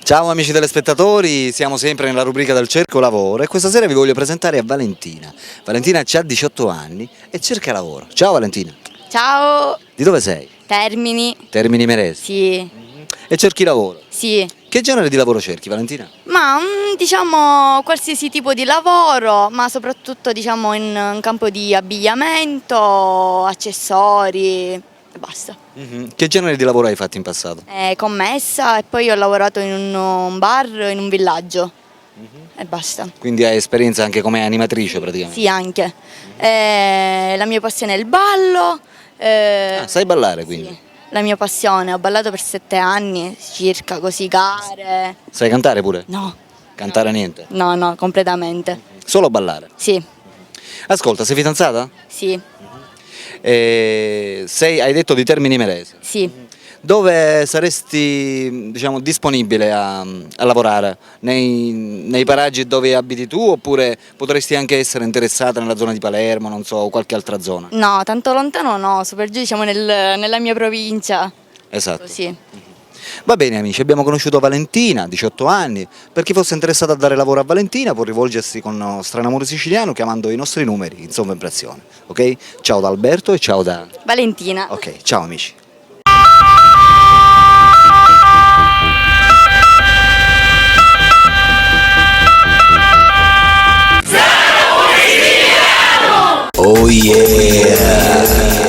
Ciao amici telespettatori, siamo sempre nella rubrica del Cerco Lavoro e questa sera vi voglio presentare a Valentina. Valentina ha 18 anni e cerca lavoro. Ciao Valentina. Ciao, Di dove sei? Termini. Termini Imerese. Sì, E cerchi lavoro. sì. Che genere di lavoro cerchi, Valentina? Ma diciamo qualsiasi tipo di lavoro, ma soprattutto diciamo in campo di abbigliamento, accessori e basta. Che genere di lavoro hai fatto in passato? Commessa e poi ho lavorato in un bar, in un villaggio e basta. Quindi hai esperienza anche come animatrice praticamente? Sì, anche. La mia passione è il ballo. Sai ballare quindi? Sì, la mia passione, ho ballato per 7 anni circa, così gare. Sai cantare pure? No, Cantare niente? no, completamente. Solo ballare? Sì, Ascolta, sei fidanzata? sì, Hai detto di Termini Imerese. sì. Dove saresti, diciamo, disponibile a lavorare? Nei paraggi dove abiti tu oppure potresti anche essere interessata nella zona di Palermo, non so, o qualche altra zona? No, tanto lontano no, super giù diciamo nella mia provincia. Esatto. Così. Va bene amici, abbiamo conosciuto Valentina, 18 anni. Per chi fosse interessato a dare lavoro a Valentina può rivolgersi con Stranamore Siciliano chiamando i nostri numeri in sovraimpressione. Ok? Ciao da Alberto e ciao da... Valentina. Ok, ciao amici. Oh yeah!